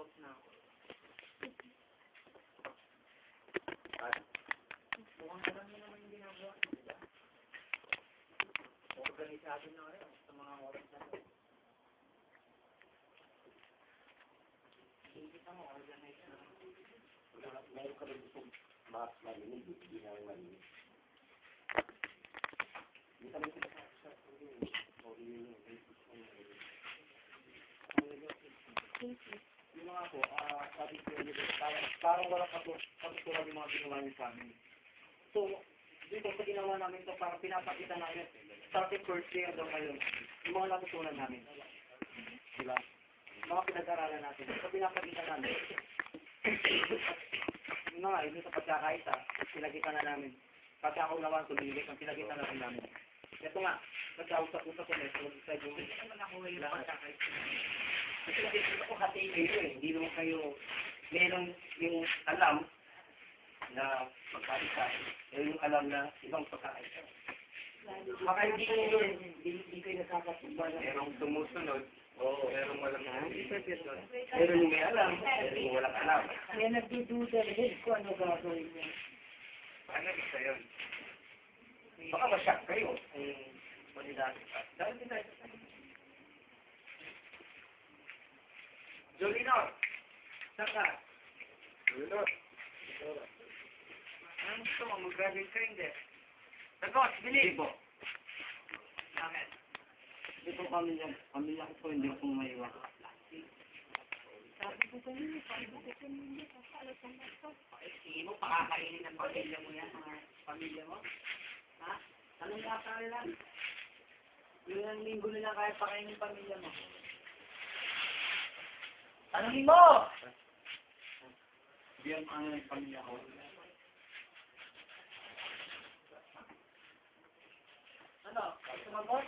natatakot na ako. Mukhang alam mo naman yung ginagawa. Diba? Organisado na kayo sa mga oras na ito. Hindi mo organize na. Meron ka rin gusto mas malinig, hindi na rin malinig. Hindi ka rin yung mga po, sabi ko yun, parang wala pagkukulang yung mga ginawa niyo sa amin. So, dito sa ginawa namin ito, parang pinapakita namin, starting first year daw ngayon, yung mga natutunan namin. Diba? Mga pinag-aralan natin. So, pinapakita namin. Yung mga, hindi sa pagkakaisa, pinagkita na namin. Pagkakaunawaan, tumilig, ang pinagkita na namin. Ito nga, nagkausap-usap ko neto, sa yung... Hindi naman ako yung pagkakaisa. Kasi dito ko hatiin kayo eh. Hindi naman kayo meron yung alam na pagkaisa. Meron yung alam na ibang pagkaisa. Baka hindi kayo nakakasuba na merong sumusunod. Oo, merong walang sumusunod. Meron yung may alam, meron yung walang alam. Kaya nagdududa rin kung ano gagawin niya. Paano isa yun? Baka masyak kayo. Manidasi pa. Dahil din tayo sa Jolino! Saka? Jolino! Anong gusto mo? Mag-graduate ka hindi? Sagos! Bili! Hindi po. Bakit? Hindi po pamilya ko po hindi po maiwa. Sabi ko kanina, kasalat ang basta. Sige mo, pakakainin ng pamilya mo yan, mga pamilya mo. Ha? Anong nakasari lang? Yung ang linggo nila kaya pakainin ng pamilya mo. Tanungin mo! Hindi ang ano ng pamilya ko. Ano? Sumagot?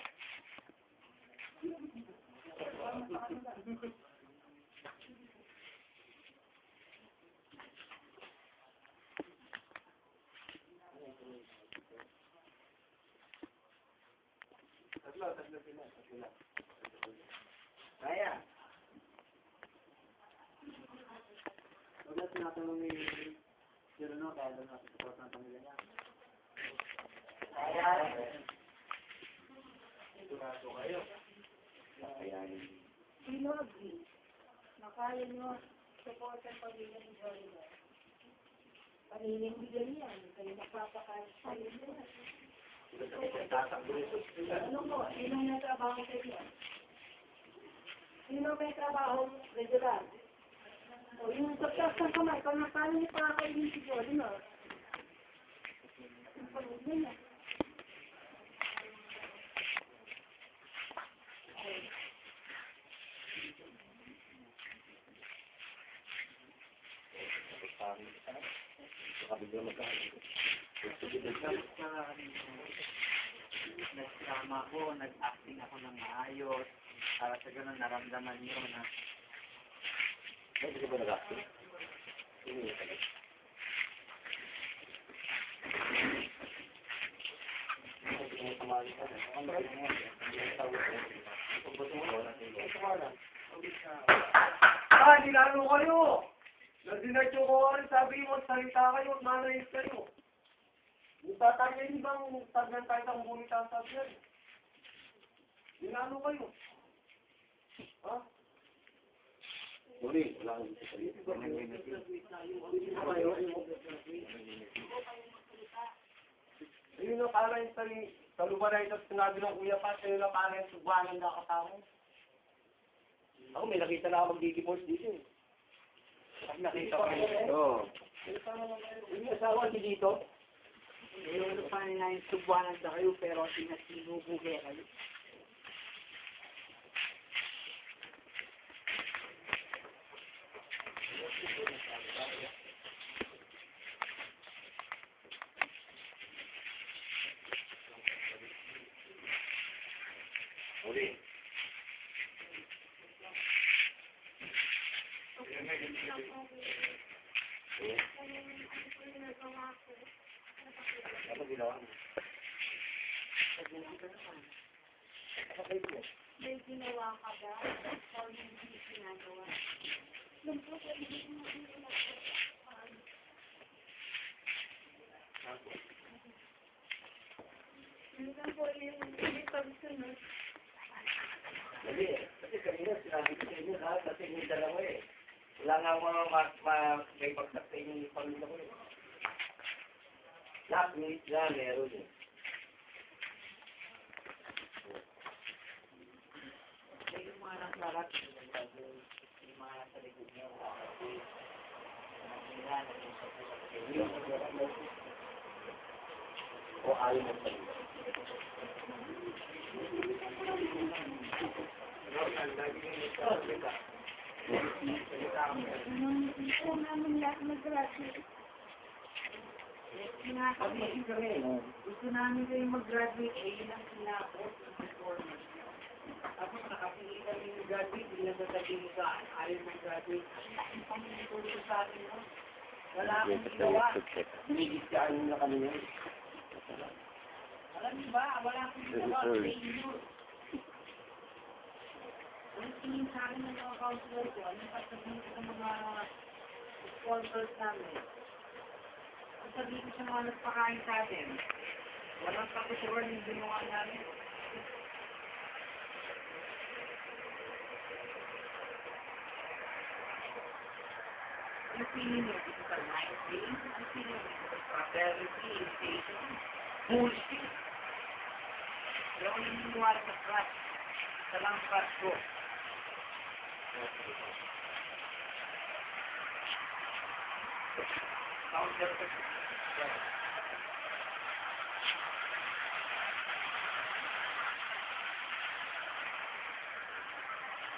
Tatlo sila. Kaya. Wala tinatanong ni Jerno, kaya doon natin support ng pamilya niya. Kaya. Sigurado kayo. Kakayanin. Sino agree na kaya nyo support ang pamilya ni Jolino? Paninindigan yan. Kayo napapakain sa inyo. Ano mo? Sino may trabaho sa inyo? Sino may trabaho regular? O yung pagkas ng kamay, paano niyo pakakainin si Jolino? Ang pamilya niya. Nagdrama ko, nag-acting ako ng maayos. Para sa ganun, naramdaman niyo na Hindi ka ba nag-acting? Hindi ka ba? Nilalo kayo! Nag-dinarcho ko rin, sabi mo, salita kayo at manayos kayo. Yung tatanyan bang tagnan tayo ng ngunit ang tagnan? Nilalo kayo. Ha? Sorry, wala kang gusto salita. Ayun na pala yung saluba na ito, sinabi ng Kuya Pat, ayun na pala yung subanan na kasama. Ako may nakita na ako mag-divorce dito eh. Nakita ko dito. Oo. Yung asawa si dito? yung pa nila yung subuanan sa kayo, pero sinasinubuhe kayo. Uli. Ano ginawa mo? May ginawa ka ba? O hindi ginagawa? Yung po, hindi mo ginagawa. Minsan po yung pagsunod. Hindi eh. Kasi kanina sinabi ko sa inyo lahat kasi may dalawa eh. Wala nga may pagsak sa inyo yung pamilya ko eh. Lahat nga meron eh. Yung mga naklarat, yung mga nasa likod niya, kasi nila, nag-usap-usap kayo. O ayaw mo sa inyo. Gusto namin lahat mag-graduate. Gusto namin kayo mag-graduate, eh, yun ang sinapos ng performance. Tapos nakapili kami yung graduate, hindi lang sasabihin mo sa ayaw mag-graduate. Ang pangitulong sa atin, no? Wala akong ginawa. Binigyan na kami yun. Alam niyo ba, wala akong ginawa sa inyo. Ang tingin sa akin ng mga counselor ko, anong sasabihin ko sa mga sponsors namin? Ang sabihin ko sa mga nagpakain sa atin, walang kakusuran yung ginawa namin. Ano feeling nyo? Ito sa night day? Ano feeling nyo? Ito sa prosperity, invitation? Bullshit! Kaya ako naniniwala sa trust. Sa lang trust ko. Counter ko.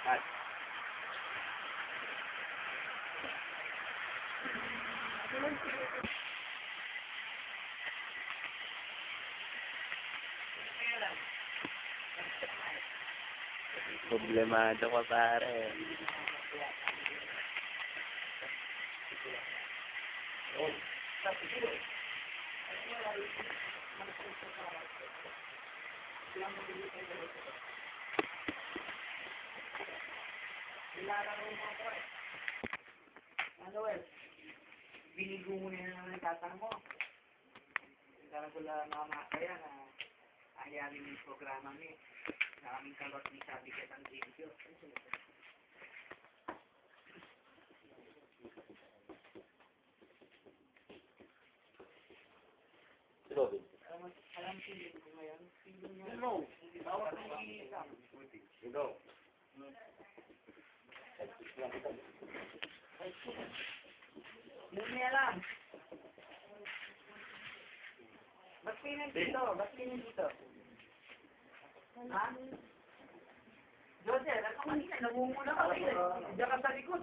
At Problemado ka pare. Manuel, binigo mo na naman ang tatang mo. Parang ko lang nakamakaya na ayarin yung programa niya. Nakaming kalot ni sabi ka ng video. Robin. Alam feeling ko ngayon. Feeling mo. Hello. Bawat nag-iisang. Ikaw. Hindi niya alam. Ba't kayo nandito? Ba't kayo nandito? Ha? Joseph, ako kanina, namumula ka rin. Diyan ka sa likod.